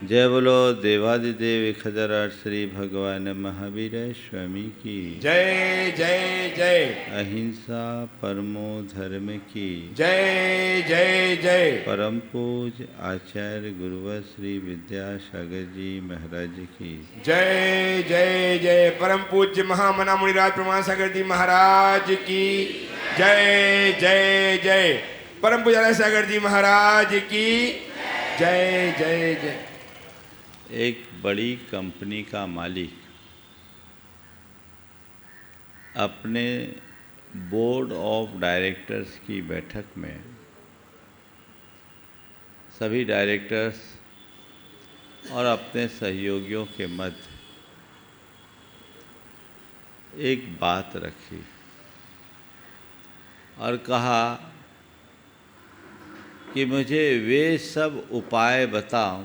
जय बोलो देवादिदेव खदराट श्री भगवान महावीर स्वामी की जय जय जय। अहिंसा परमो धर्म की जय जय जय। परम पूज आचार्य गुरुवर श्री विद्यासागर जी महाराज की जय जय जय। परम पूज्य महामना मुनिराज प्रमाण सागर जी महाराज की जय जय जय। परम पूज्य सागर जी महाराज की जय जय जय। एक बड़ी कंपनी का मालिक अपने बोर्ड ऑफ डायरेक्टर्स की बैठक में सभी डायरेक्टर्स और अपने सहयोगियों के मध्य एक बात रखी और कहा कि मुझे वे सब उपाय बताओ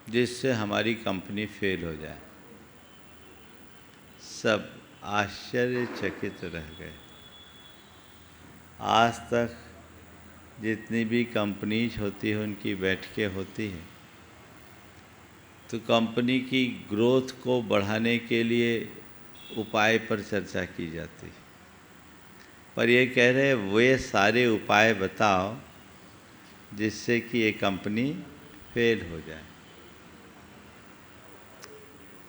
जिससे हमारी कंपनी फेल हो जाए। सब आश्चर्यचकित रह गए। आज तक जितनी भी कंपनीज होती है उनकी बैठकें होती हैं तो कंपनी की ग्रोथ को बढ़ाने के लिए उपाय पर चर्चा की जाती है, पर ये कह रहे वे सारे उपाय बताओ जिससे कि ये कंपनी फेल हो जाए।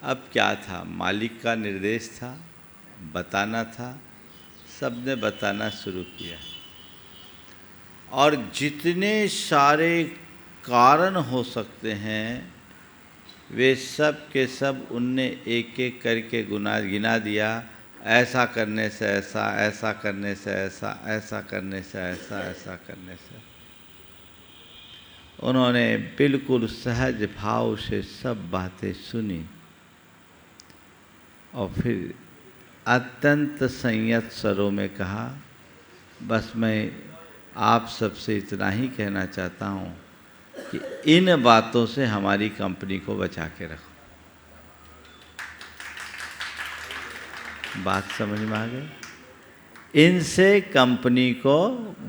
अब क्या था, मालिक का निर्देश था, बताना था, सबने बताना शुरू किया और जितने सारे कारण हो सकते हैं वे सब के सब उनने एक एक करके गिना दिया। ऐसा करने से ऐसा, ऐसा करने से ऐसा, ऐसा करने से ऐसा, ऐसा करने से। उन्होंने बिल्कुल सहज भाव से सब बातें सुनी और फिर अत्यंत संयत स्वरों में कहा, बस मैं आप सबसे इतना ही कहना चाहता हूँ कि इन बातों से हमारी कंपनी को बचा के रखो। बात समझ में आ गई? इनसे कंपनी को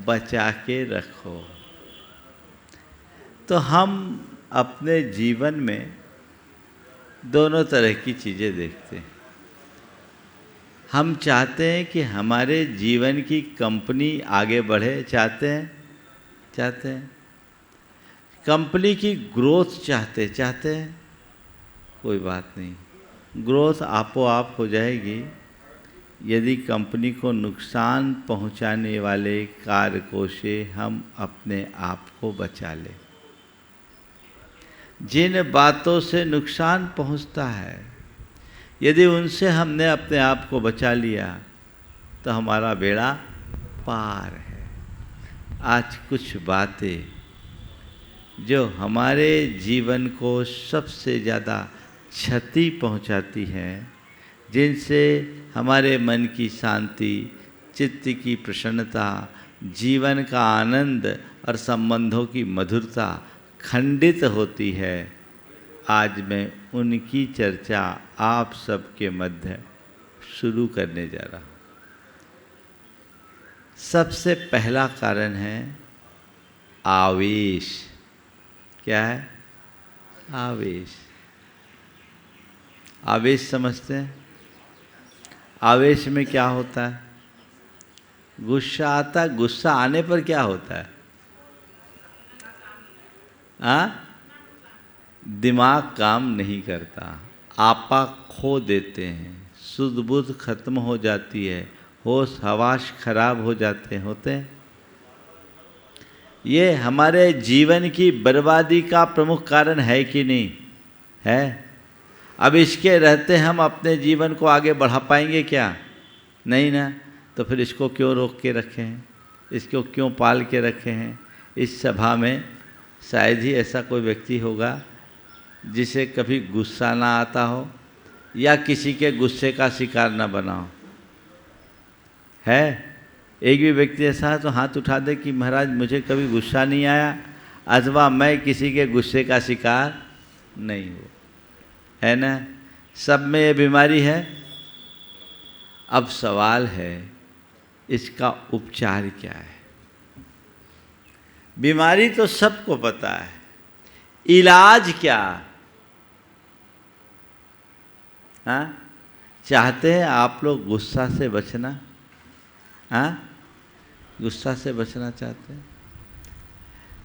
बचा के रखो। तो हम अपने जीवन में दोनों तरह की चीज़ें देखते हैं। हम चाहते हैं कि हमारे जीवन की कंपनी आगे बढ़े, चाहते हैं कंपनी की ग्रोथ चाहते हैं, कोई बात नहीं, ग्रोथ आपो आप हो जाएगी यदि कंपनी को नुकसान पहुंचाने वाले कारकों से हम अपने आप को बचा लें। जिन बातों से नुकसान पहुंचता है यदि उनसे हमने अपने आप को बचा लिया तो हमारा बेड़ा पार है। आज कुछ बातें जो हमारे जीवन को सबसे ज़्यादा क्षति पहुंचाती हैं, जिनसे हमारे मन की शांति, चित्त की प्रसन्नता, जीवन का आनंद और संबंधों की मधुरता खंडित होती है, आज मैं उनकी चर्चा आप सबके मध्य शुरू करने जा रहा हूँ। सबसे पहला कारण है आवेश। क्या है? आवेश। आवेश समझते हैं? आवेश में क्या होता है? गुस्सा आता। गुस्सा आने पर क्या होता है? दिमाग काम नहीं करता, आपा खो देते हैं, सुध बुध खत्म हो जाती है, होश हवास खराब हो जाते होते हैं। ये हमारे जीवन की बर्बादी का प्रमुख कारण है कि नहीं है? अब इसके रहते हम अपने जीवन को आगे बढ़ा पाएंगे क्या? नहीं ना। तो फिर इसको क्यों रोक के रखे हैं, इसको क्यों पाल के रखे हैं? इस सभा में शायद ही ऐसा कोई व्यक्ति होगा जिसे कभी गुस्सा ना आता हो या किसी के गुस्से का शिकार ना बना हो। है? एक भी व्यक्ति ऐसा है तो हाथ उठा दे कि महाराज मुझे कभी गुस्सा नहीं आया अथवा मैं किसी के गुस्से का शिकार नहीं हूँ। है ना? सब में ये बीमारी है। अब सवाल है इसका उपचार क्या है? बीमारी तो सबको पता है, इलाज क्या? हाँ, चाहते हैं आप लोग गुस्सा से बचना? हाँ, गुस्सा से बचना चाहते हैं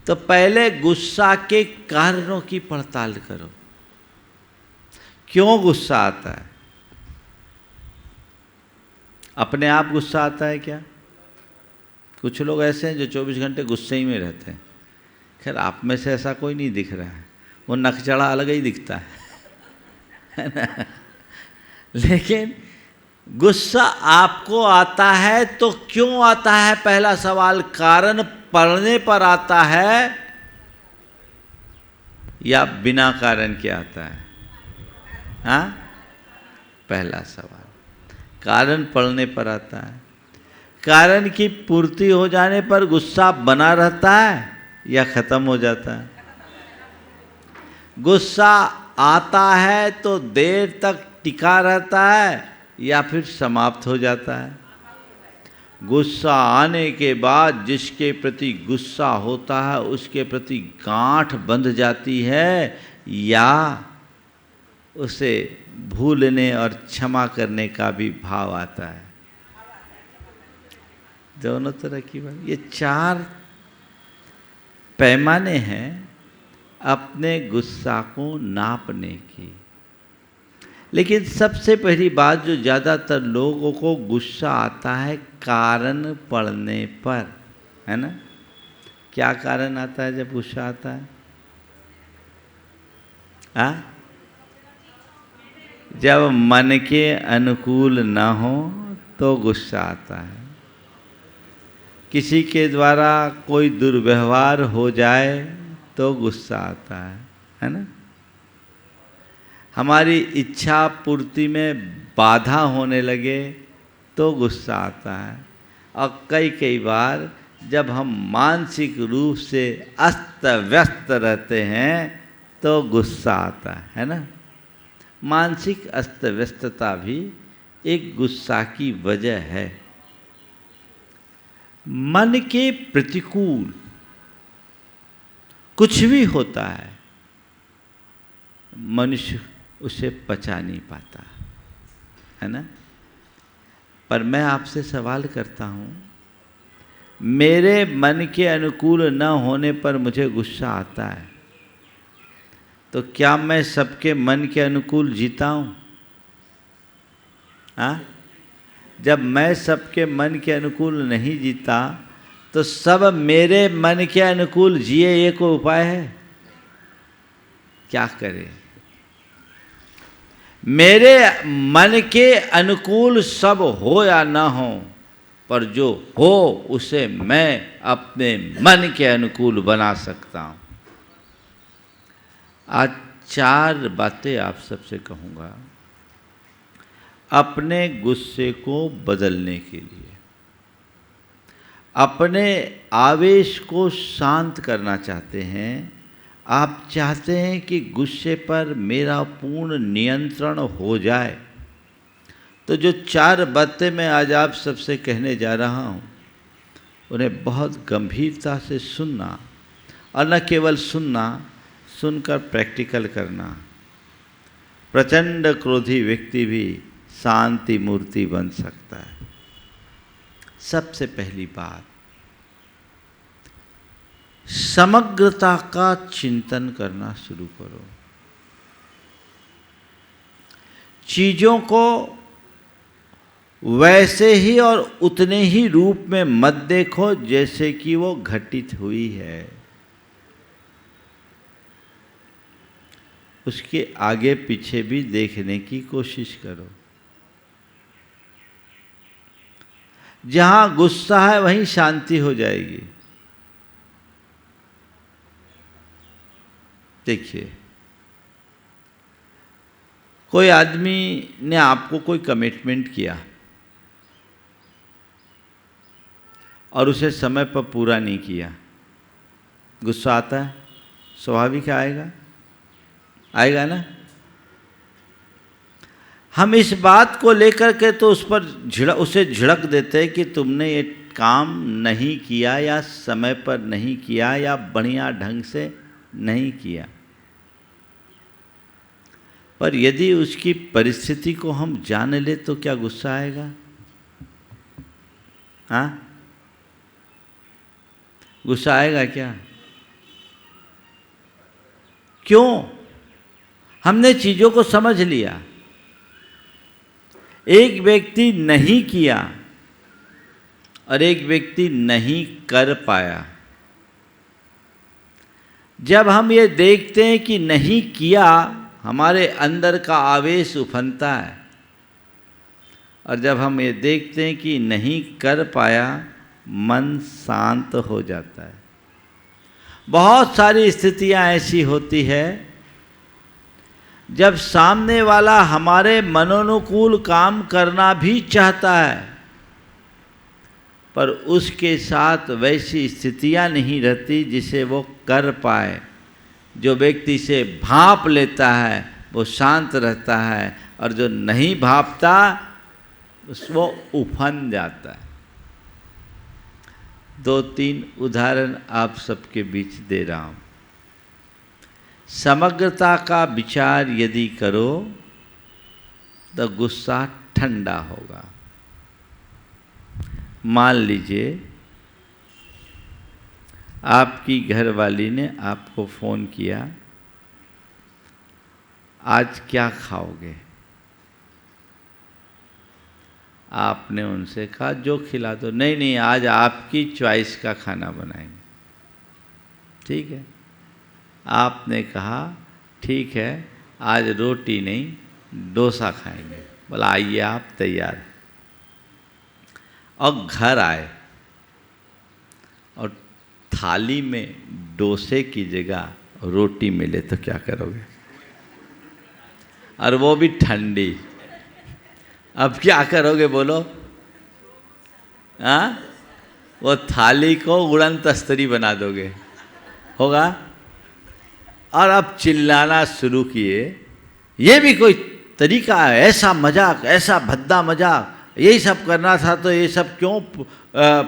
तो पहले गुस्सा के कारणों की पड़ताल करो। क्यों गुस्सा आता है? अपने आप गुस्सा आता है क्या? कुछ लोग ऐसे हैं जो 24 घंटे गुस्से ही में रहते हैं। खैर आप में से ऐसा कोई नहीं दिख रहा है, वो नकचड़ा अलग ही दिखता है ना? लेकिन गुस्सा आपको आता है तो क्यों आता है? पहला सवाल, कारण पड़ने पर आता है या बिना कारण के आता है? हाँ, पहला सवाल कारण पड़ने पर आता है। कारण की पूर्ति हो जाने पर गुस्सा बना रहता है या खत्म हो जाता है? गुस्सा आता है तो देर तक टिका रहता है या फिर समाप्त हो जाता है? गुस्सा आने के बाद जिसके प्रति गुस्सा होता है उसके प्रति गांठ बंध जाती है या उसे भूलने और क्षमा करने का भी भाव आता है? दोनों तरह की बात। ये 4 पैमाने हैं अपने गुस्सा को नापने की। लेकिन सबसे पहली बात, जो ज़्यादातर लोगों को गुस्सा आता है कारण पड़ने पर, है ना? क्या कारण आता है जब गुस्सा आता है? जब मन के अनुकूल न हो तो गुस्सा आता है। किसी के द्वारा कोई दुर्व्यवहार हो जाए तो गुस्सा आता है ना? हमारी इच्छा पूर्ति में बाधा होने लगे तो गुस्सा आता है। और कई बार जब हम मानसिक रूप से अस्त व्यस्त रहते हैं तो गुस्सा आता है ना? मानसिक अस्त व्यस्तता भी एक गुस्सा की वजह है। मन के प्रतिकूल कुछ भी होता है, मनुष्य उसे पचा नहीं पाता, है ना? पर मैं आपसे सवाल करता हूँ, मेरे मन के अनुकूल न होने पर मुझे गुस्सा आता है, तो क्या मैं सबके मन के अनुकूल जीता हूँ? हाँ? जब मैं सबके मन के अनुकूल नहीं जीता तो सब मेरे मन के अनुकूल जिए, ये कोई उपाय है? क्या करें? मेरे मन के अनुकूल सब हो या ना हो, पर जो हो उसे मैं अपने मन के अनुकूल बना सकता हूँ। आज 4 बातें आप सबसे कहूँगा अपने गुस्से को बदलने के लिए। अपने आवेश को शांत करना चाहते हैं, आप चाहते हैं कि गुस्से पर मेरा पूर्ण नियंत्रण हो जाए, तो जो 4 बातें मैं आज आप सबसे कहने जा रहा हूँ उन्हें बहुत गंभीरता से सुनना, और न केवल सुनना, सुनकर प्रैक्टिकल करना। प्रचंड क्रोधी व्यक्ति भी शांति मूर्ति बन सकता है। सबसे पहली बात, समग्रता का चिंतन करना शुरू करो। चीजों को वैसे ही और उतने ही रूप में मत देखो जैसे कि वो घटित हुई है। उसके आगे पीछे भी देखने की कोशिश करो। जहां गुस्सा है वहीं शांति हो जाएगी। देखिए, कोई आदमी ने आपको कोई कमिटमेंट किया और उसे समय पर पूरा नहीं किया, गुस्सा आता है? स्वाभाविक आएगा, आएगा ना? हम इस बात को लेकर के तो उसे झिड़क देते हैं कि तुमने ये काम नहीं किया, या समय पर नहीं किया, या बढ़िया ढंग से नहीं किया। पर यदि उसकी परिस्थिति को हम जान ले तो क्या गुस्सा आएगा? हाँ, गुस्सा आएगा क्या? क्यों? हमने चीजों को समझ लिया। एक व्यक्ति नहीं किया और एक व्यक्ति नहीं कर पाया। जब हम ये देखते हैं कि नहीं किया, हमारे अंदर का आवेश उफनता है, और जब हम ये देखते हैं कि नहीं कर पाया, मन शांत हो जाता है। बहुत सारी स्थितियां ऐसी होती है जब सामने वाला हमारे मनोनुकूल काम करना भी चाहता है, पर उसके साथ वैसी स्थितियां नहीं रहती जिसे वो कर पाए। जो व्यक्ति से भांप लेता है वो शांत रहता है, और जो नहीं भांपता वो उफन जाता है। 2-3 उदाहरण आप सबके बीच दे रहा हूँ। समग्रता का विचार यदि करो तो गुस्सा ठंडा होगा। मान लीजिए आपकी घरवाली ने आपको फ़ोन किया, आज क्या खाओगे? आपने उनसे कहा जो खिला दो। नहीं नहीं, आज आपकी चॉइस का खाना बनाएंगे। ठीक है, आपने कहा ठीक है, आज रोटी नहीं डोसा खाएंगे। बोला आइए आप तैयार। और घर आए और थाली में डोसे की जगह रोटी मिले तो क्या करोगे? और वो भी ठंडी। अब क्या करोगे बोलो? हाँ, वो थाली को उड़न तस्तरी बना दोगे, होगा? और अब चिल्लाना शुरू किए। ये भी कोई तरीका है? ऐसा मजाक, ऐसा भद्दा मजाक, यही सब करना था तो ये सब क्यों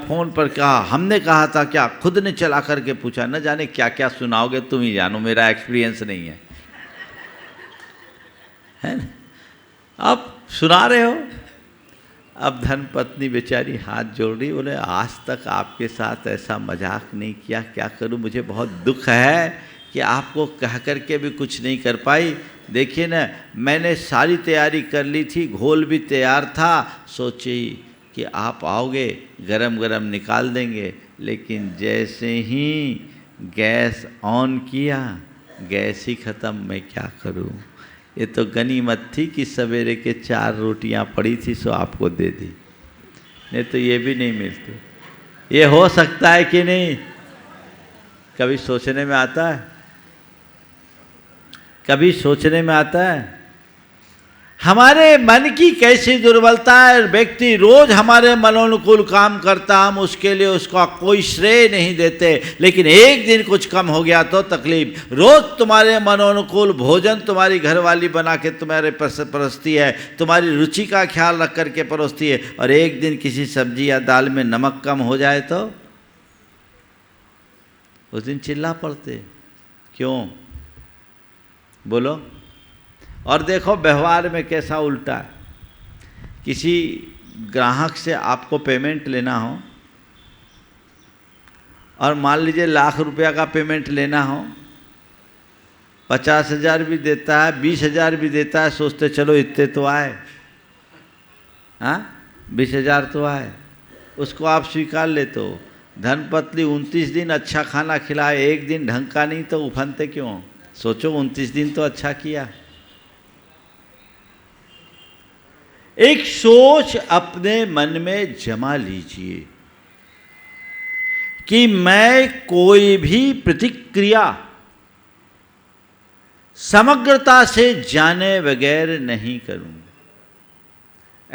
फ़ोन पर कहा? हमने कहा था क्या? खुद ने चला करके पूछा। न जाने क्या क्या सुनाओगे, तुम ही जानो, मेरा एक्सपीरियंस नहीं है ना? अब सुना रहे हो। अब धर्मपत्नी बेचारी हाथ जोड़ रही, बोले आज तक आपके साथ ऐसा मजाक नहीं किया, क्या करूं? मुझे बहुत दुख है कि आपको कह करके भी कुछ नहीं कर पाई। देखिए ना, मैंने सारी तैयारी कर ली थी, घोल भी तैयार था, सोची कि आप आओगे, गरम गरम निकाल देंगे, लेकिन जैसे ही गैस ऑन किया, गैस ही ख़त्म। मैं क्या करूं? ये तो गनीमत थी कि सवेरे के 4 रोटियां पड़ी थी, सो आपको दे दी, नहीं तो ये भी नहीं मिलती। ये हो सकता है कि नहीं? कभी सोचने में आता है? कभी सोचने में आता है हमारे मन की कैसी दुर्बलता है। व्यक्ति रोज हमारे मनोनुकूल काम करता, हम उसके लिए उसका कोई श्रेय नहीं देते, लेकिन एक दिन कुछ कम हो गया तो तकलीफ। रोज तुम्हारे मनोनुकूल भोजन तुम्हारी घरवाली बना के तुम्हारे परोसती है, तुम्हारी रुचि का ख्याल रख करके परोसती है, और एक दिन किसी सब्जी या दाल में नमक कम हो जाए तो उस दिन चिल्ला पड़ते। क्यों बोलो? और देखो व्यवहार में कैसा उल्टा है। किसी ग्राहक से आपको पेमेंट लेना हो, और मान लीजिए लाख रुपया का पेमेंट लेना हो, 50,000 भी देता है, 20,000 भी देता है, सोचते चलो इतने तो आए, हाँ 20,000 तो आए, उसको आप स्वीकार लेते हो। धर्मपत्नी 29 दिन अच्छा खाना खिलाए, एक दिन ढंग का नहीं, तो उफनते क्यों? सोचो 29 दिन तो अच्छा किया। एक सोच अपने मन में जमा लीजिए कि मैं कोई भी प्रतिक्रिया समग्रता से जाने बगैर नहीं करूंगा।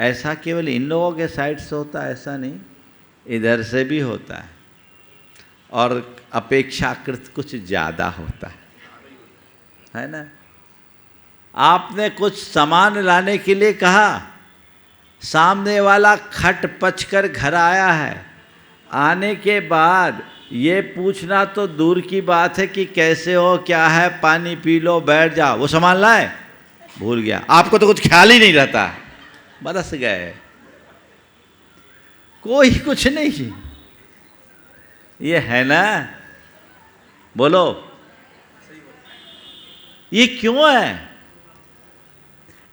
ऐसा केवल इन लोगों के साइड से होता है, ऐसा नहीं, इधर से भी होता है, और अपेक्षाकृत कुछ ज़्यादा होता है ना? आपने कुछ सामान लाने के लिए कहा, सामने वाला खट पच कर घर आया है, आने के बाद ये पूछना तो दूर की बात है कि कैसे हो, क्या है, पानी पी लो, बैठ जाओ, वो सामान लाए? भूल गया, आपको तो कुछ ख्याल ही नहीं रहता, बरस गए, कोई कुछ नहीं। ये है ना, बोलो ये क्यों है?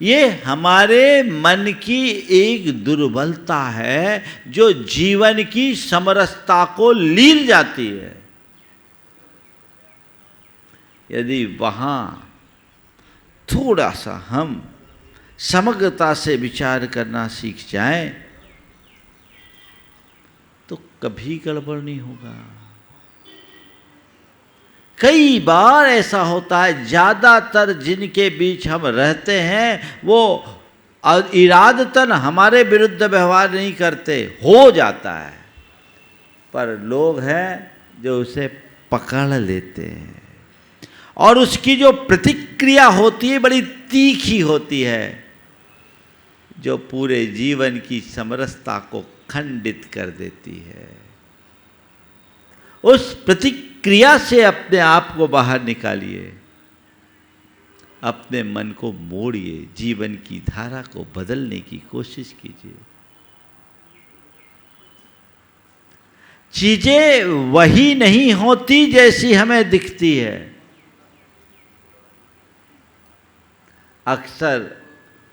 ये हमारे मन की एक दुर्बलता है जो जीवन की समरसता को लील जाती है। यदि वहां थोड़ा सा हम समग्रता से विचार करना सीख जाएं तो कभी गड़बड़ नहीं होगा। कई बार ऐसा होता है, ज्यादातर जिनके बीच हम रहते हैं वो इरादतन हमारे विरुद्ध व्यवहार नहीं करते, हो जाता है, पर लोग हैं जो उसे पकड़ लेते हैं और उसकी जो प्रतिक्रिया होती है बड़ी तीखी होती है, जो पूरे जीवन की समरसता को खंडित कर देती है। उस प्रतिक्रिया से अपने आप को बाहर निकालिए, अपने मन को मोड़िए, जीवन की धारा को बदलने की कोशिश कीजिए। चीजें वही नहीं होती जैसी हमें दिखती है। अक्सर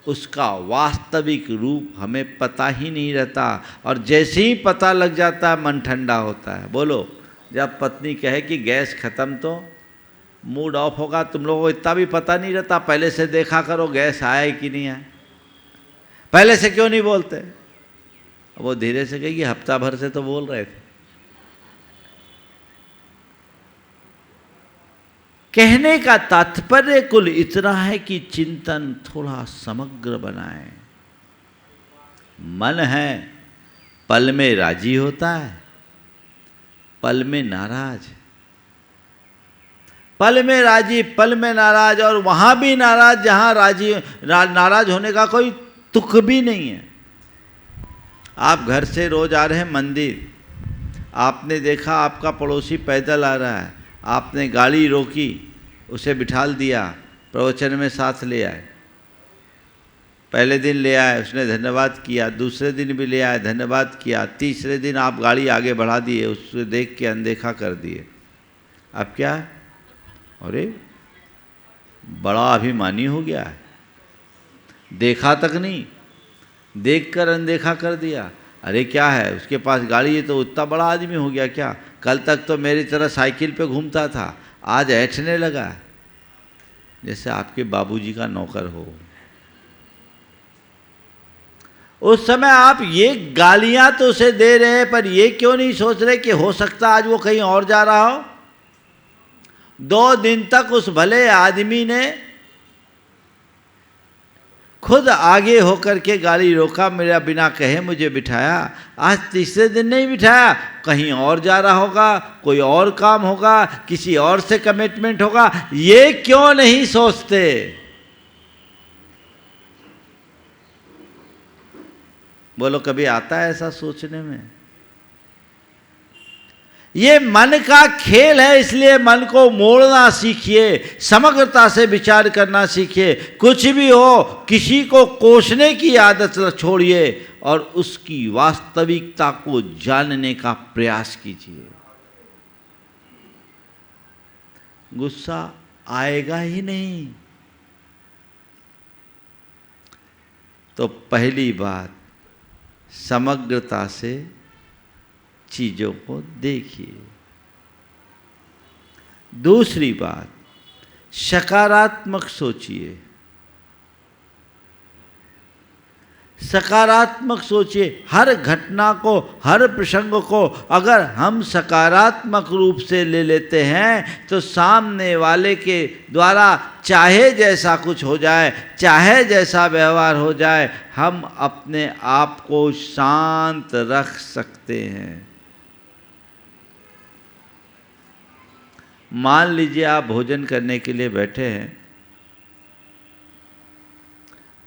उसका वास्तविक रूप हमें पता ही नहीं रहता और जैसे ही पता लग जाता है मन ठंडा होता है। बोलो, जब पत्नी कहे कि गैस खत्म तो मूड ऑफ होगा, तुम लोगों को इतना भी पता नहीं रहता, पहले से देखा करो गैस आया कि नहीं आया, पहले से क्यों नहीं बोलते? वो धीरे से कहेगी हफ्ता भर से तो बोल रहे थे। कहने का तात्पर्य कुल इतना है कि चिंतन थोड़ा समग्र बनाएं। मन है पल में राजी होता है, पल में नाराज, पल में राजी पल में नाराज, और वहां भी नाराज जहां राजी नाराज होने का कोई तुक भी नहीं है। आप घर से रोज आ रहे हैं मंदिर, आपने देखा आपका पड़ोसी पैदल आ रहा है, आपने गाड़ी रोकी, उसे बिठाल दिया, प्रवचन में साथ ले आए। पहले दिन ले आए, उसने धन्यवाद किया, दूसरे दिन भी ले आए, धन्यवाद किया, तीसरे दिन आप गाड़ी आगे बढ़ा दिए, उससे देख के अनदेखा कर दिए। अब क्या? अरे बड़ा अभिमानी हो गया है, देखा तक नहीं, देखकर अनदेखा कर दिया। अरे क्या है, उसके पास गाड़ी है तो इतना बड़ा आदमी हो गया क्या? कल तक तो मेरी तरह साइकिल पे घूमता था, आज ऐठने लगा, जैसे आपके बाबूजी का नौकर हो। उस समय आप ये गालियां तो उसे दे रहे हैं, पर ये क्यों नहीं सोच रहे कि हो सकता आज वो कहीं और जा रहा हो। 2 दिन तक उस भले आदमी ने खुद आगे होकर के गाड़ी रोका, मेरा बिना कहे मुझे बिठाया। आज तीसरे दिन नहीं बिठाया, कहीं और जा रहा होगा, कोई और काम होगा, किसी और से कमिटमेंट होगा, ये क्यों नहीं सोचते? बोलो, कभी आता है ऐसा सोचने में? ये मन का खेल है, इसलिए मन को मोड़ना सीखिए, समग्रता से विचार करना सीखिए। कुछ भी हो, किसी को कोसने की आदत छोड़िए और उसकी वास्तविकता को जानने का प्रयास कीजिए। गुस्सा आएगा ही नहीं। तो पहली बात, समग्रता से चीजों को देखिए। दूसरी बात, सकारात्मक सोचिए, सकारात्मक सोचिए। हर घटना को, हर प्रसंग को अगर हम सकारात्मक रूप से ले लेते हैं तो सामने वाले के द्वारा चाहे जैसा कुछ हो जाए, चाहे जैसा व्यवहार हो जाए, हम अपने आप को शांत रख सकते हैं। मान लीजिए आप भोजन करने के लिए बैठे हैं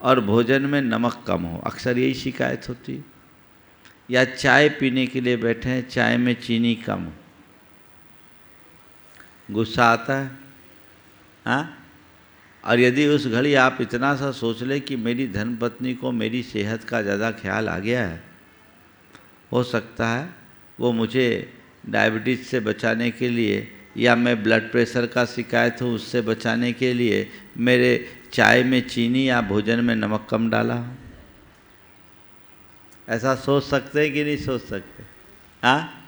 और भोजन में नमक कम हो, अक्सर यही शिकायत होती। या चाय पीने के लिए बैठे हैं, चाय में चीनी कम हो, गुस्सा आता है। हाँ, और यदि उस घड़ी आप इतना सा सोच लें कि मेरी धर्मपत्नी को मेरी सेहत का ज़्यादा ख्याल आ गया है, हो सकता है वो मुझे डायबिटीज़ से बचाने के लिए या मैं ब्लड प्रेशर का शिकायत हूँ उससे बचाने के लिए मेरे चाय में चीनी या भोजन में नमक कम डाला हूँ। ऐसा सोच सकते हैं कि नहीं सोच सकते? हाँ,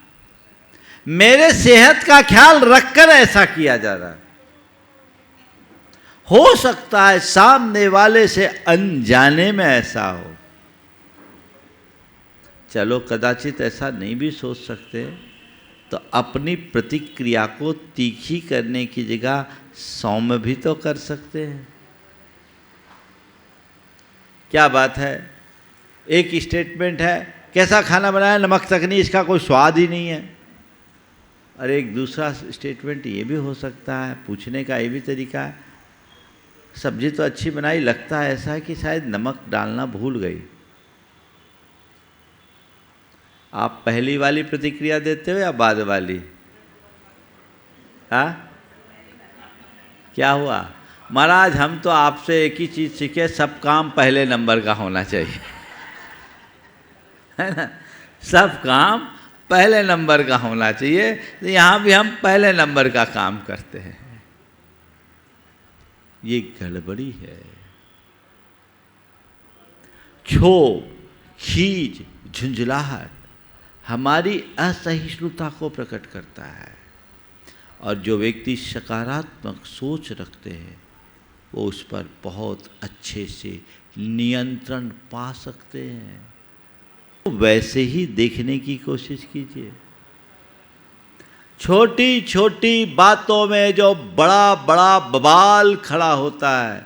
मेरे सेहत का ख्याल रखकर ऐसा किया जा रहा है। हो सकता है सामने वाले से अनजाने में ऐसा हो। चलो कदाचित ऐसा नहीं भी सोच सकते, तो अपनी प्रतिक्रिया को तीखी करने की जगह सौम्य भी तो कर सकते हैं। क्या बात है, एक स्टेटमेंट है कैसा खाना बनाया, नमक तक नहीं, इसका कोई स्वाद ही नहीं है। और एक दूसरा स्टेटमेंट ये भी हो सकता है, पूछने का ये भी तरीका है, सब्जी तो अच्छी बनाई, लगता है ऐसा है कि शायद नमक डालना भूल गई। आप पहली वाली प्रतिक्रिया देते हो या बाद वाली? हाँ, क्या हुआ महाराज, हम तो आपसे एक ही चीज़ सीखे, सब काम पहले नंबर का होना चाहिए, है ना? सब काम पहले नंबर का होना चाहिए। तो यहाँ भी हम पहले नंबर का काम करते हैं। ये गड़बड़ी है। क्षोभ, खीज, झुंझलाहट हमारी असहिष्णुता को प्रकट करता है। और जो व्यक्ति सकारात्मक सोच रखते हैं वो उस पर बहुत अच्छे से नियंत्रण पा सकते हैं। वैसे ही देखने की कोशिश कीजिए। छोटी छोटी बातों में जो बड़ा बड़ा बवाल खड़ा होता है,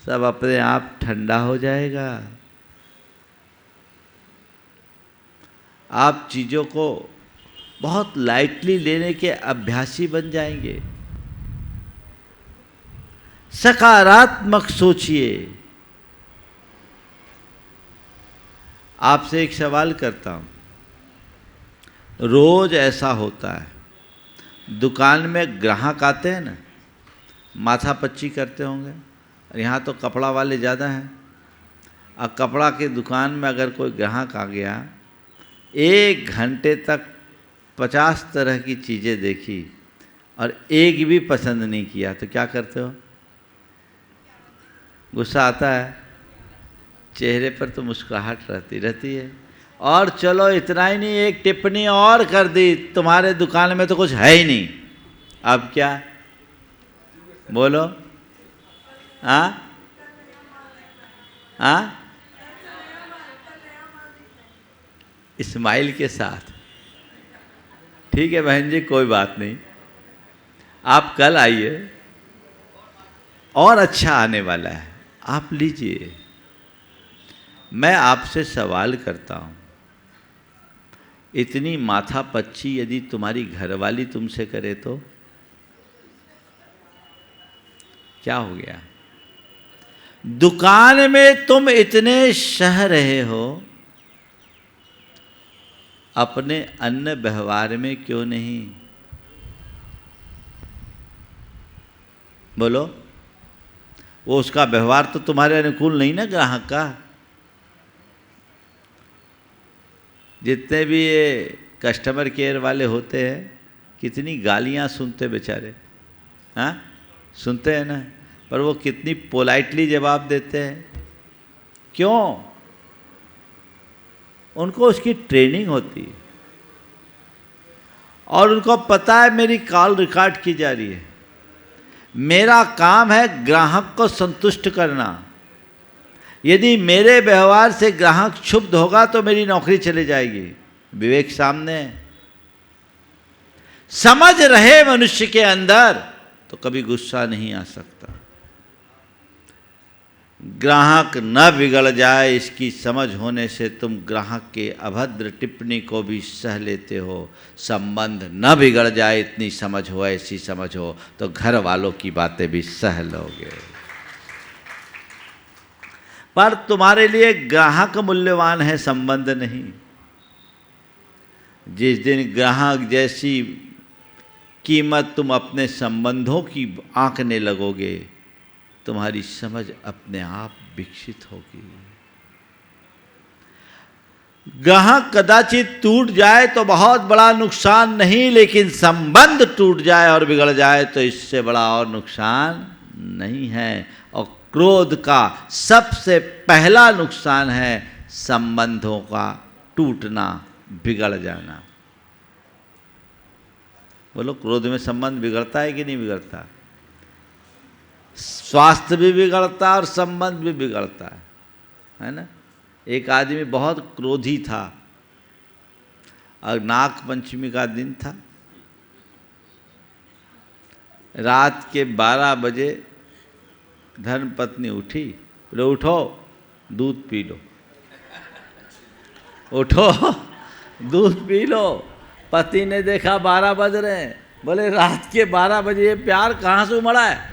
सब अपने आप ठंडा हो जाएगा। आप चीज़ों को बहुत लाइटली लेने के अभ्यासी बन जाएंगे। सकारात्मक सोचिए। आपसे एक सवाल करता हूँ, रोज ऐसा होता है दुकान में ग्राहक आते हैं ना, माथा पच्ची करते होंगे, और यहाँ तो कपड़ा वाले ज़्यादा हैं। और कपड़ा की दुकान में अगर कोई ग्राहक आ गया, 1 घंटे तक 50 तरह की चीज़ें देखी और एक भी पसंद नहीं किया, तो क्या करते हो? गुस्सा आता है, चेहरे पर तो मुस्कुराहट रहती है। और चलो इतना ही नहीं, एक टिप्पणी और कर दी, तुम्हारे दुकान में तो कुछ है ही नहीं। अब क्या बोलो? हाँ हाँ, स्माइल के साथ, ठीक है बहन जी, कोई बात नहीं, आप कल आइए और अच्छा आने वाला है, आप लीजिए। मैं आपसे सवाल करता हूँ, इतनी माथा पच्ची यदि तुम्हारी घरवाली तुमसे करे तो क्या हो गया? दुकान में तुम इतने सह रहे हो, अपने अन्य व्यवहार में क्यों नहीं? बोलो, वो उसका व्यवहार तो तुम्हारे अनुकूल नहीं ना, ग्राहक का। जितने भी ये कस्टमर केयर वाले होते हैं, कितनी गालियाँ सुनते बेचारे, हाँ सुनते हैं ना, पर वो कितनी पोलाइटली जवाब देते हैं। क्यों? उनको उसकी ट्रेनिंग होती है और उनको पता है मेरी कॉल रिकॉर्ड की जा रही है, मेरा काम है ग्राहक को संतुष्ट करना। यदि मेरे व्यवहार से ग्राहक क्षुब्ध होगा तो मेरी नौकरी चली जाएगी। विवेक सामने है। समझ रहे मनुष्य के अंदर तो कभी गुस्सा नहीं आ सकता। ग्राहक न बिगड़ जाए इसकी समझ होने से तुम ग्राहक के अभद्र टिप्पणी को भी सह लेते हो। संबंध न बिगड़ जाए इतनी समझ हो, ऐसी समझ हो तो घर वालों की बातें भी सह लोगे। पर तुम्हारे लिए ग्राहक मूल्यवान है, संबंध नहीं। जिस दिन ग्राहक जैसी कीमत तुम अपने संबंधों की आंकने लगोगे, तुम्हारी समझ अपने आप विकसित होगी। ग्राहक कदाचित टूट जाए तो बहुत बड़ा नुकसान नहीं, लेकिन संबंध टूट जाए और बिगड़ जाए तो इससे बड़ा और नुकसान नहीं है। और क्रोध का सबसे पहला नुकसान है संबंधों का टूटना, बिगड़ जाना। बोलो, क्रोध में संबंध बिगड़ता है कि नहीं बिगड़ता? स्वास्थ्य भी बिगड़ता है और संबंध भी बिगड़ता है ना। एक आदमी बहुत क्रोधी था और नाग पंचमी का दिन था। रात के 12 बजे धर्मपत्नी उठी, बोले उठो दूध पी लो, उठो दूध पी लो। पति ने देखा 12 बज रहे हैं, बोले रात के 12 बजे ये प्यार कहाँ से उमड़ा है?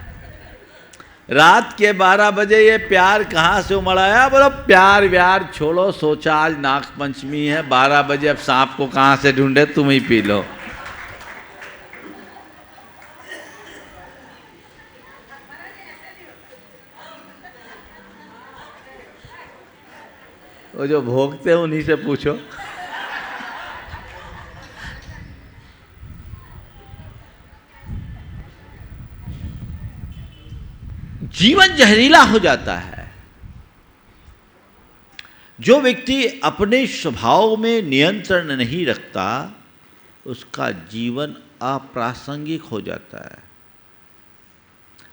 रात के 12 बजे ये प्यार कहाँ से उमड़ा है? बोलो प्यार व्यार छोड़ो, सोचा आज नाग पंचमी है, 12 बजे अब सांप को कहाँ से ढूंढे, तुम ही पी लो। वो जो भोगते हैं उन्हीं से पूछो। जीवन जहरीला हो जाता है। जो व्यक्ति अपने स्वभाव में नियंत्रण नहीं रखता, उसका जीवन अप्रासंगिक हो जाता है।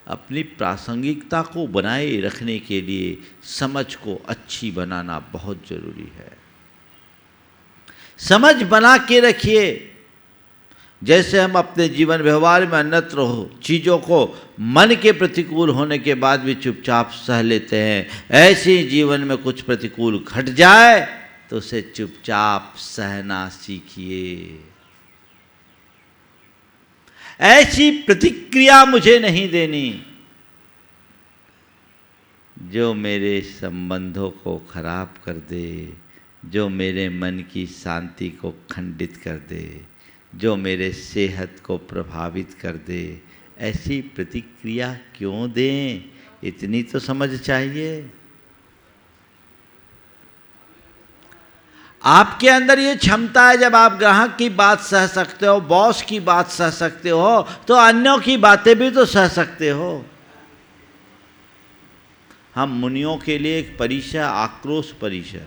अपनी प्रासंगिकता को बनाए रखने के लिए समझ को अच्छी बनाना बहुत जरूरी है। समझ बना के रखिए। जैसे हम अपने जीवन व्यवहार में अन्यत्र हो चीज़ों को मन के प्रतिकूल होने के बाद भी चुपचाप सह लेते हैं, ऐसे ही जीवन में कुछ प्रतिकूल घट जाए तो उसे चुपचाप सहना सीखिए। ऐसी प्रतिक्रिया मुझे नहीं देनी जो मेरे संबंधों को खराब कर दे, जो मेरे मन की शांति को खंडित कर दे, जो मेरे सेहत को प्रभावित कर दे। ऐसी प्रतिक्रिया क्यों दें? इतनी तो समझ चाहिए। आपके अंदर ये क्षमता है, जब आप ग्राहक की बात सह सकते हो, बॉस की बात सह सकते हो, तो अन्यों की बातें भी तो सह सकते हो। हम मुनियों के लिए एक परिचय, आक्रोश परिचय।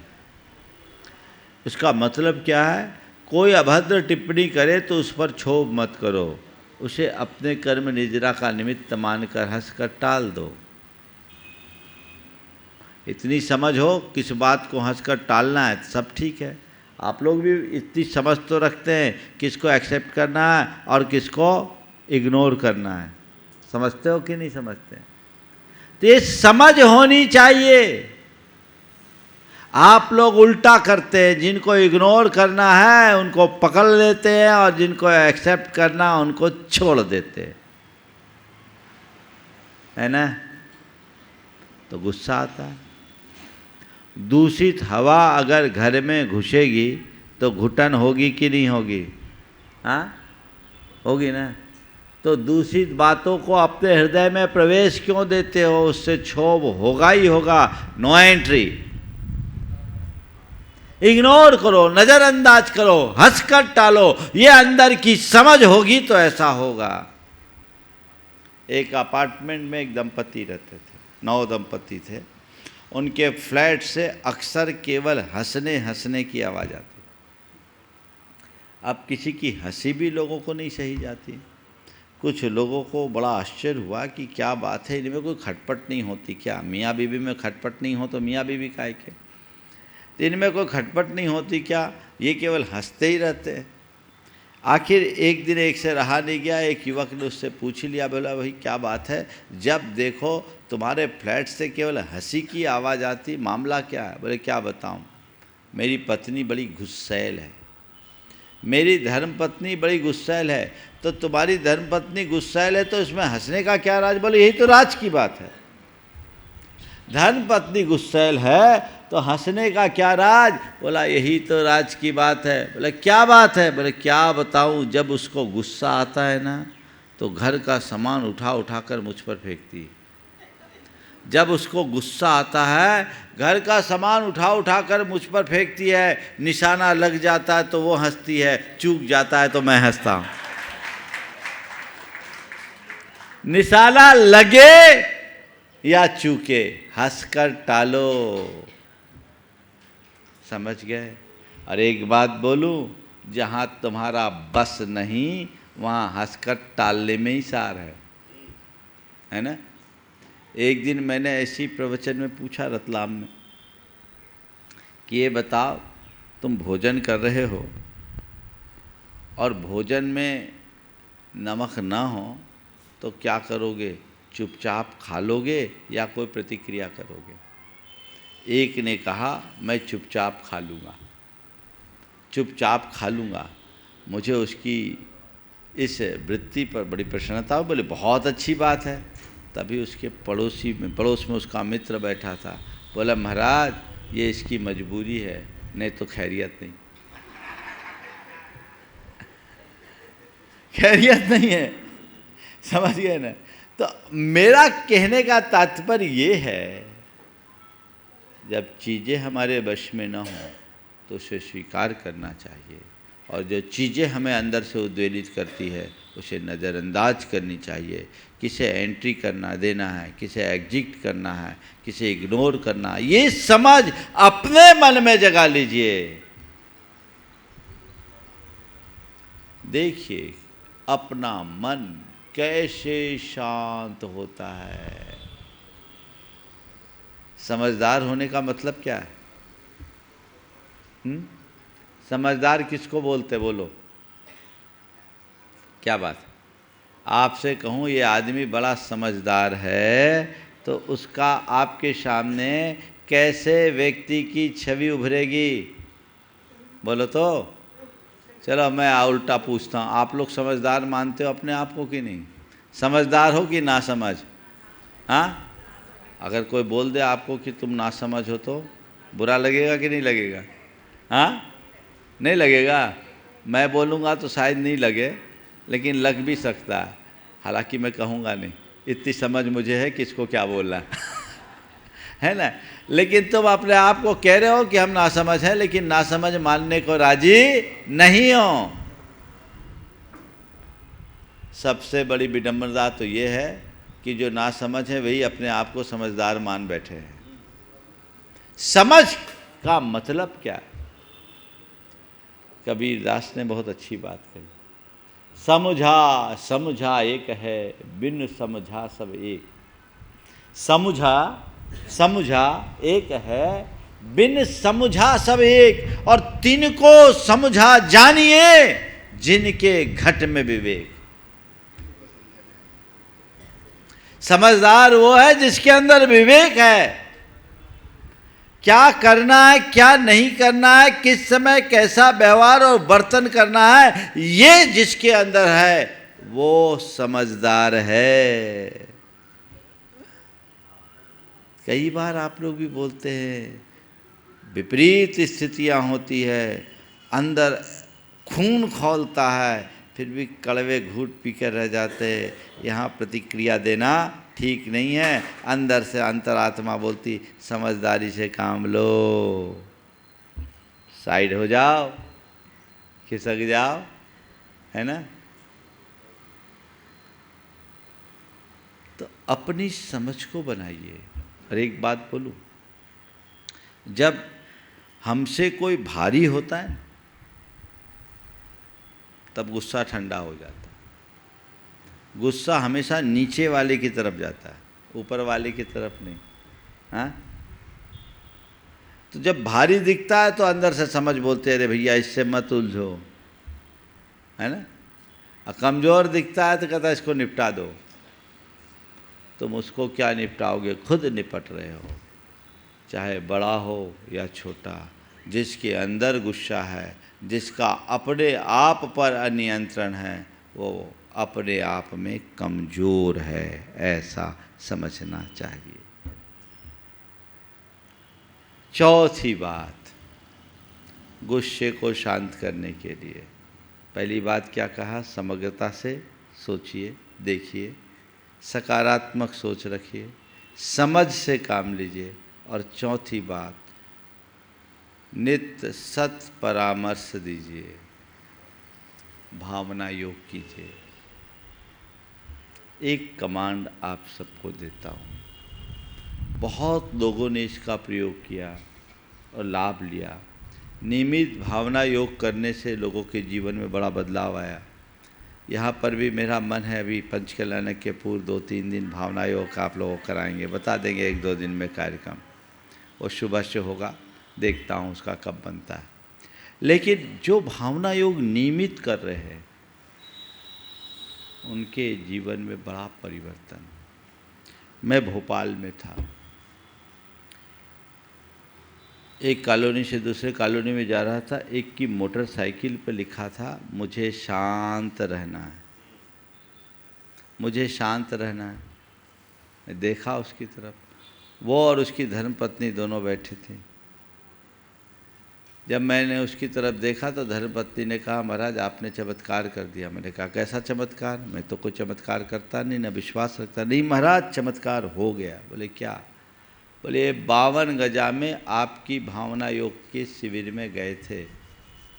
इसका मतलब क्या है? कोई अभद्र टिप्पणी करे तो उस पर क्षोभ मत करो, उसे अपने कर्म निजरा का निमित्त मानकर हंसकर टाल दो। इतनी समझ हो किस बात को हंसकर टालना है, सब ठीक है। आप लोग भी इतनी समझ तो रखते हैं किसको एक्सेप्ट करना है और किसको इग्नोर करना है। समझते हो कि नहीं समझते? तो ये समझ होनी चाहिए। आप लोग उल्टा करते हैं, जिनको इग्नोर करना है उनको पकड़ लेते हैं और जिनको एक्सेप्ट करना उनको छोड़ देते हैं, है ना? तो गुस्सा आता है। दूषित हवा अगर घर में घुसेगी तो घुटन होगी कि नहीं होगी? हाँ, होगी ना। तो दूषित बातों को अपने हृदय में प्रवेश क्यों देते हो? उससे क्षोभ होगा ही होगा। No entry. इग्नोर करो, नज़रअंदाज करो, हंसकर टालो। ये अंदर की समझ होगी तो ऐसा होगा। एक अपार्टमेंट में एक दंपति रहते थे, 9 दंपति थे। उनके फ्लैट से अक्सर केवल हंसने हंसने की आवाज़ आती। अब किसी की हंसी भी लोगों को नहीं सही जाती। कुछ लोगों को बड़ा आश्चर्य हुआ कि क्या बात है, इनमें कोई खटपट नहीं होती क्या? मियाँ बीवी में खटपट नहीं हो तो मियाँ बीवी काहे के? तो इनमें कोई खटपट नहीं होती क्या? ये केवल हंसते ही रहते हैं। आखिर एक दिन एक से रहा नहीं गया, एक युवक ने उससे पूछ लिया, बोला भाई क्या बात है, जब देखो तुम्हारे फ्लैट से केवल हंसी की आवाज़ आती, मामला क्या है? बोले क्या बताऊं, मेरी पत्नी बड़ी गुस्सैल है, मेरी धर्मपत्नी बड़ी गुस्सैल है। तो तुम्हारी धर्मपत्नी गुस्सैल है तो इसमें हंसने का क्या राज? बोले यही तो राज की बात है। धर्म पत्नी गुस्सैल है तो हंसने का क्या राज? बोला यही तो राज की बात है। बोले क्या बात है? बोले क्या बताऊं, जब उसको गुस्सा आता है ना तो घर का सामान उठा उठा कर मुझ पर फेंकती है। जब उसको गुस्सा आता है घर का सामान उठा उठा कर मुझ पर फेंकती है। निशाना लग जाता है तो वो हंसती है, चूक जाता है तो मैं हंसता हूं। निशाना लगे या चूके, हंसकर टालो। समझ गए? और एक बात बोलूं, जहां तुम्हारा बस नहीं वहां हंसकर टालने में ही सार है ना? एक दिन मैंने ऐसी प्रवचन में पूछा रतलाम में कि ये बताओ, तुम भोजन कर रहे हो और भोजन में नमक ना हो तो क्या करोगे? चुपचाप खा लोगे या कोई प्रतिक्रिया करोगे? एक ने कहा मैं चुपचाप खा लूँगा, चुपचाप खा लूँगा। मुझे उसकी इस वृत्ति पर बड़ी प्रसन्नता हुई। बोले बहुत अच्छी बात है। तभी उसके पड़ोस में उसका मित्र बैठा था। बोला महाराज ये इसकी मजबूरी है, नहीं तो खैरियत नहीं। खैरियत नहीं है, समझ गए ना? तो मेरा कहने का तात्पर्य ये है, जब चीज़ें हमारे वश में ना हो तो उसे स्वीकार करना चाहिए, और जो चीज़ें हमें अंदर से उद्वेलित करती है उसे नज़रअंदाज करनी चाहिए। किसे एंट्री करना देना है, किसे एग्जिट करना है, किसे इग्नोर करना है, ये समझ अपने मन में जगा लीजिए। देखिए अपना मन कैसे शांत होता है। समझदार होने का मतलब क्या है? समझदार किसको बोलते? बोलो क्या बात? आपसे कहूँ ये आदमी बड़ा समझदार है तो उसका आपके सामने कैसे व्यक्ति की छवि उभरेगी? बोलो तो। चलो मैं उल्टा पूछता हूँ, आप लोग समझदार मानते हो अपने आप को कि नहीं? समझदार हो कि ना समझ? हाँ, अगर कोई बोल दे आपको कि तुम ना समझ हो तो बुरा लगेगा कि नहीं लगेगा? हाँ, नहीं लगेगा। मैं बोलूँगा तो शायद नहीं लगे, लेकिन लग भी सकता है। हालांकि मैं कहूँगा नहीं, इतनी समझ मुझे है किसको क्या बोलना है ना। लेकिन तुम अपने आप को कह रहे हो कि हम नासमझ हैं, लेकिन नासमझ मानने को राजी नहीं हो। सबसे बड़ी विडंबना तो ये है कि जो नासमझ है वही अपने आप को समझदार मान बैठे हैं। समझ का मतलब क्या? कबीरदास ने बहुत अच्छी बात कही, समझा समझा एक है, बिन समझा सब एक। समझा समझा एक है, बिन समझा सब एक। और तिनको समझा जानिए जिनके घट में विवेक। समझदार वो है जिसके अंदर विवेक है। क्या करना है क्या नहीं करना है, किस समय कैसा व्यवहार और बर्तन करना है, ये जिसके अंदर है वो समझदार है। कई बार आप लोग भी बोलते हैं, विपरीत स्थितियां होती है, अंदर खून खौलता है, फिर भी कड़वे घूंट पीकर रह जाते। यहाँ प्रतिक्रिया देना ठीक नहीं है। अंदर से अंतरात्मा बोलती समझदारी से काम लो, साइड हो जाओ, खिसक जाओ, है ना। तो अपनी समझ को बनाइए। और एक बात बोलूं, जब हमसे कोई भारी होता है तब गुस्सा ठंडा हो जाता है। गुस्सा हमेशा नीचे वाले की तरफ जाता है, ऊपर वाले की तरफ नहीं। हाँ, तो जब भारी दिखता है तो अंदर से समझ बोलते अरे भैया इससे मत उलझो, है ना। और कमज़ोर दिखता है तो कहता है इसको निपटा दो। तुम उसको क्या निपटाओगे? खुद निपट रहे हो, चाहे बड़ा हो या छोटा। जिसके अंदर गुस्सा है, जिसका अपने आप पर अनियंत्रण है, वो अपने आप में कमज़ोर है, ऐसा समझना चाहिए। चौथी बात, गुस्से को शांत करने के लिए पहली बात क्या कहा, समग्रता से सोचिए, देखिए, सकारात्मक सोच रखिए, समझ से काम लीजिए। और चौथी बात, नित्य सत परामर्श दीजिए, भावना योग कीजिए। एक कमांड आप सबको देता हूँ, बहुत लोगों ने इसका प्रयोग किया और लाभ लिया। नियमित भावना योग करने से लोगों के जीवन में बड़ा बदलाव आया। यहाँ पर भी मेरा मन है, अभी पंचकल्याण के पूर्व 2-3 दिन भावना योग का आप लोगों को कराएंगे, बता देंगे 1-2 दिन में कार्यक्रम, वो सुबह से होगा, देखता हूँ उसका कब बनता है। लेकिन जो भावना योग नियमित कर रहे हैं उनके जीवन में बड़ा परिवर्तन। मैं भोपाल में था, एक कॉलोनी से दूसरे कॉलोनी में जा रहा था, एक की मोटरसाइकिल पर लिखा था, मुझे शांत रहना है, मुझे शांत रहना है। मैं देखा उसकी तरफ, वो और उसकी धर्मपत्नी दोनों बैठे थे। जब मैंने उसकी तरफ देखा तो धर्मपत्नी ने कहा, महाराज आपने चमत्कार कर दिया। मैंने कहा, कैसा चमत्कार? मैं तो कोई चमत्कार करता नहीं, ना विश्वास रखता। नहीं महाराज, चमत्कार हो गया। बोले क्या? बोले 52 गजा में आपकी भावना योग के शिविर में गए थे,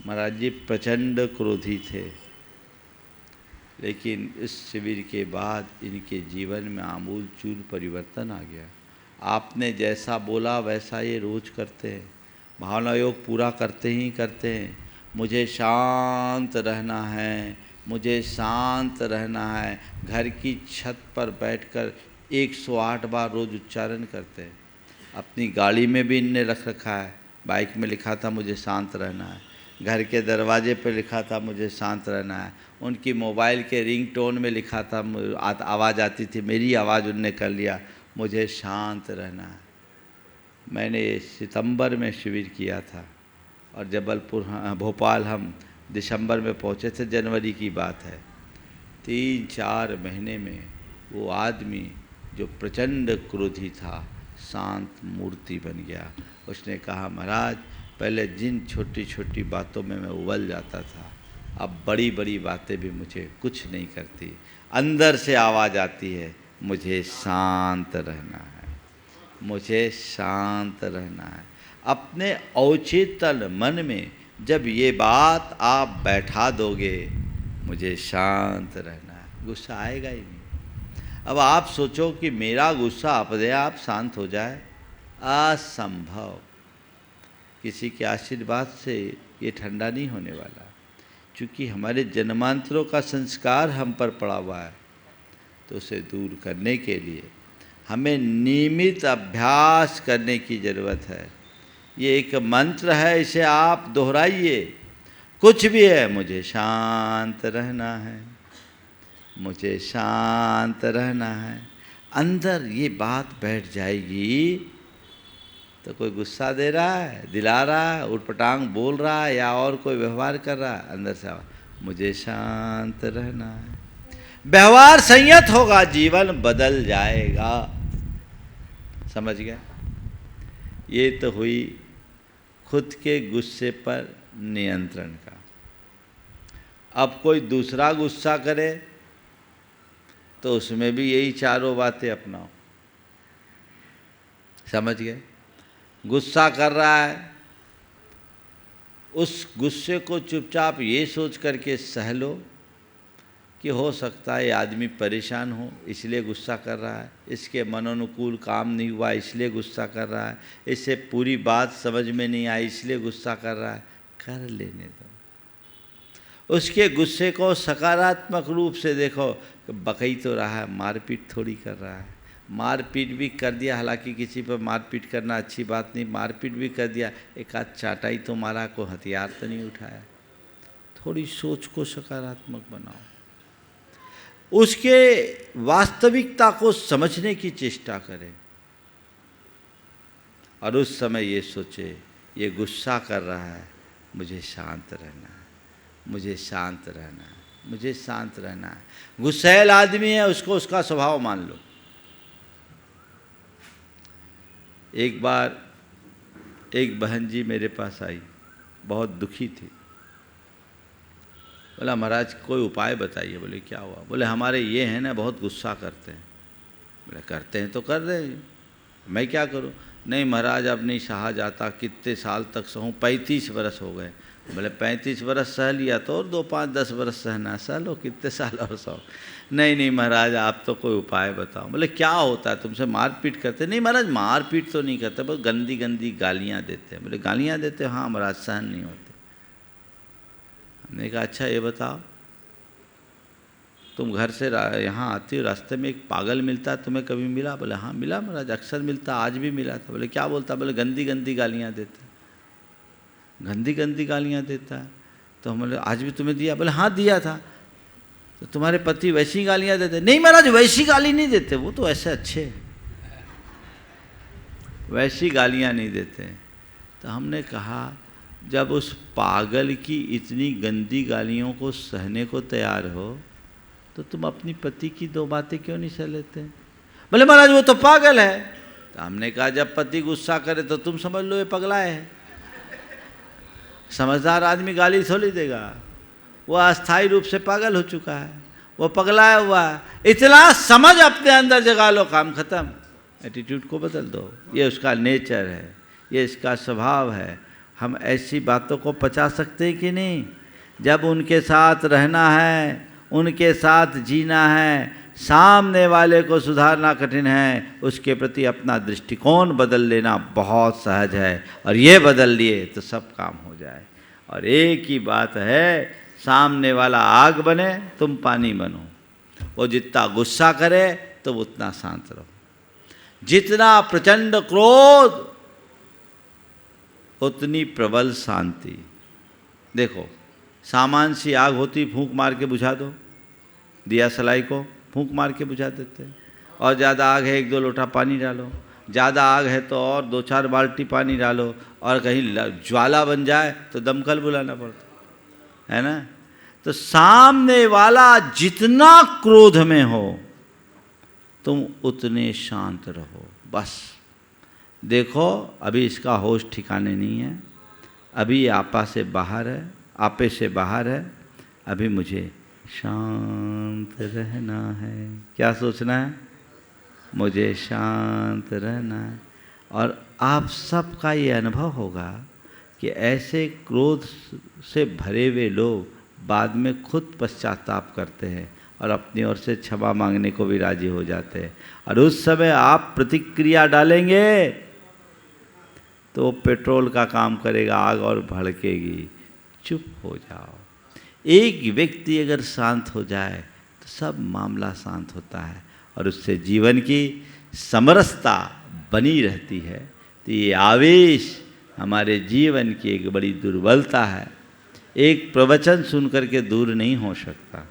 महाराज जी प्रचंड क्रोधी थे, लेकिन इस शिविर के बाद इनके जीवन में आमूल चूल परिवर्तन आ गया। आपने जैसा बोला वैसा ये रोज करते हैं, भावना योग पूरा करते ही करते हैं। मुझे शांत रहना है, मुझे शांत रहना है। घर की छत पर बैठकर 108 बार रोज उच्चारण करते हैं। अपनी गाड़ी में भी इनने रख रखा है, बाइक में लिखा था मुझे शांत रहना है, घर के दरवाजे पर लिखा था मुझे शांत रहना है, उनकी मोबाइल के रिंगटोन में लिखा था, आवाज़ आती थी, मेरी आवाज़ उनने कर लिया, मुझे शांत रहना है। मैंने सितंबर में शिविर किया था और जबलपुर भोपाल हम दिसंबर में पहुँचे थे, जनवरी की बात है। 3-4 महीने में वो आदमी जो प्रचंड क्रोधी था शांत मूर्ति बन गया। उसने कहा, महाराज पहले जिन छोटी छोटी बातों में मैं उबल जाता था, अब बड़ी बड़ी बातें भी मुझे कुछ नहीं करती। अंदर से आवाज़ आती है, मुझे शांत रहना है, मुझे शांत रहना है। अपने अवचेतन मन में जब ये बात आप बैठा दोगे, मुझे शांत रहना है, गुस्सा आएगा ही नहीं। अब आप सोचो कि मेरा गुस्सा अपने आप शांत हो जाए, असंभव। किसी के आशीर्वाद से ये ठंडा नहीं होने वाला, क्योंकि हमारे जन्मांतरों का संस्कार हम पर पड़ा हुआ है। तो उसे दूर करने के लिए हमें नियमित अभ्यास करने की ज़रूरत है। ये एक मंत्र है, इसे आप दोहराइए, कुछ भी है, मुझे शांत रहना है, मुझे शांत रहना है। अंदर ये बात बैठ जाएगी तो कोई गुस्सा दे रहा है, दिला रहा है, उटपटांग बोल रहा है या और कोई व्यवहार कर रहा है, अंदर से मुझे शांत रहना है। व्यवहार संयत होगा, जीवन बदल जाएगा। समझ गया? ये तो हुई खुद के गुस्से पर नियंत्रण का। अब कोई दूसरा गुस्सा करे तो उसमें भी यही चारों बातें अपनाओ। समझ गए? गुस्सा कर रहा है, उस गुस्से को चुपचाप ये सोच करके सह लो कि हो सकता है ये आदमी परेशान हो इसलिए गुस्सा कर रहा है, इसके मनोनुकूल काम नहीं हुआ इसलिए गुस्सा कर रहा है, इससे पूरी बात समझ में नहीं आई इसलिए गुस्सा कर रहा है। कर लेने दो। उसके गुस्से को सकारात्मक रूप से देखो, बकई तो रहा है, मारपीट थोड़ी कर रहा है। मारपीट भी कर दिया, हालांकि किसी पर मारपीट करना अच्छी बात नहीं, मारपीट भी कर दिया, एक आध चाटाई तो मारा, कोई हथियार तो नहीं उठाया। थोड़ी सोच को सकारात्मक बनाओ, उसके वास्तविकता को समझने की चेष्टा करें और उस समय ये सोचे, ये गुस्सा कर रहा है, मुझे शांत रहना है, मुझे शांत रहना है, मुझे शांत रहना है। गुस्सैल आदमी है, उसको उसका स्वभाव मान लो। एक बार एक बहन जी मेरे पास आई, बहुत दुखी थी। बोला महाराज कोई उपाय बताइए। बोले क्या हुआ? बोले हमारे ये हैं ना बहुत गुस्सा करते हैं। बोले करते हैं तो कर रहे हैं, मैं क्या करूं? नहीं महाराज अब नहीं सहा जाता, कितने साल तक सहूँ, 35 बरस हो गए। बोले 35 बरस सह लिया तो और 2, 5, 10 बरस सहना, सह लो, कितने साल और सहो। नहीं महाराज आप तो कोई उपाय बताओ। बोले क्या होता है, तुमसे मारपीट करते? नहीं महाराज मारपीट तो नहीं करते, बस गंदी गंदी गालियाँ देते हैं। बोले गालियाँ देते? हाँ महाराज सहन नहीं होते। हमने कहा अच्छा ये बताओ, तुम घर से यहाँ आती हो, रास्ते में एक पागल मिलता है, तुम्हें कभी मिला? बोले हाँ मिला महाराज, अक्सर मिलता, आज भी मिला था। बोले क्या बोलता? बोले गंदी गंदी गालियाँ देता है। गंदी गंदी गालियाँ देता है? तो हम बोले आज भी तुम्हें दिया? बोले हाँ दिया था। तो तुम्हारे पति वैसी गालियाँ देते? नहीं महाराज वैसी गाली नहीं देते, वो तो ऐसे अच्छे, वैसी गालियाँ नहीं देते। तो हमने कहा जब उस पागल की इतनी गंदी गालियों को सहने को तैयार हो तो तुम अपनी पति की 2 बातें क्यों नहीं सह लेते? बोले महाराज वो तो पागल है। तो हमने कहा जब पति गुस्सा करे तो तुम समझ लो ये पगलाए है। समझदार आदमी गाली थोड़ी देगा, वो अस्थायी रूप से पागल हो चुका है, वो पगलाया हुआ है। इतना समझ अपने अंदर जगा लो, काम खत्म। एटीट्यूड को बदल दो, ये उसका नेचर है, ये इसका स्वभाव है। हम ऐसी बातों को पचा सकते हैं कि नहीं? जब उनके साथ रहना है, उनके साथ जीना है, सामने वाले को सुधारना कठिन है, उसके प्रति अपना दृष्टिकोण बदल लेना बहुत सहज है। और ये बदल लिए तो सब काम हो जाए। और एक ही बात है, सामने वाला आग बने तुम पानी बनो। वो जितना गुस्सा करे तो उतना शांत रहो। जितना प्रचंड क्रोध उतनी प्रबल शांति। देखो सामान सी आग होती, फूंक मार के बुझा दो, दिया सलाई को फूंक मार के बुझा देते हैं। और ज़्यादा आग है 1-2 लोटा पानी डालो, ज़्यादा आग है तो और 2-4 बाल्टी पानी डालो, और कहीं ज्वाला बन जाए तो दमकल बुलाना पड़ता है ना। तो सामने वाला जितना क्रोध में हो तुम उतने शांत रहो। बस देखो अभी इसका होश ठिकाने नहीं है, अभी आपा से बाहर है, आपे से बाहर है, अभी मुझे शांत रहना है। क्या सोचना है? मुझे शांत रहना है। और आप सबका ये अनुभव होगा कि ऐसे क्रोध से भरे हुए लोग बाद में खुद पश्चाताप करते हैं और अपनी ओर से क्षमा मांगने को भी राजी हो जाते हैं। और उस समय आप प्रतिक्रिया डालेंगे तो पेट्रोल का काम करेगा, आग और भड़केगी। चुप हो जाओ। एक व्यक्ति अगर शांत हो जाए तो सब मामला शांत होता है और उससे जीवन की समरसता बनी रहती है। तो ये आवेश हमारे जीवन की एक बड़ी दुर्बलता है। एक प्रवचन सुन करके दूर नहीं हो सकता।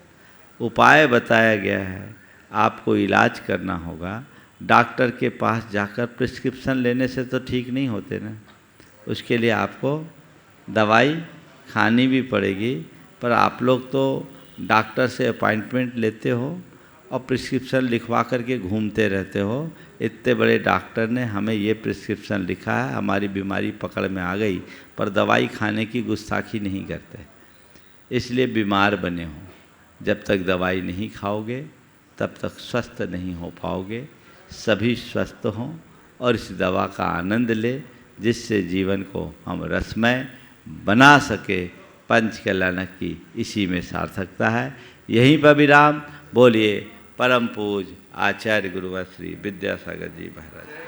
उपाय बताया गया है, आपको इलाज करना होगा। डॉक्टर के पास जाकर प्रिस्क्रिप्शन लेने से तो ठीक नहीं होते ना, उसके लिए आपको दवाई खानी भी पड़ेगी। पर आप लोग तो डॉक्टर से अपॉइंटमेंट लेते हो और प्रिस्क्रिप्शन लिखवा करके घूमते रहते हो। इतने बड़े डॉक्टर ने हमें ये प्रिस्क्रिप्शन लिखा है, हमारी बीमारी पकड़ में आ गई, पर दवाई खाने की गुस्ताखी नहीं करते, इसलिए बीमार बने हो। जब तक दवाई नहीं खाओगे तब तक स्वस्थ नहीं हो पाओगे। सभी स्वस्थ हों और इस दवा का आनंद ले, जिससे जीवन को हम रसमय बना सके। पंच कल्याण की इसी में सार्थकता है। यहीं पर विराम। बोलिए परम पूज आचार्य गुरुवर श्री विद्यासागर जी महाराज।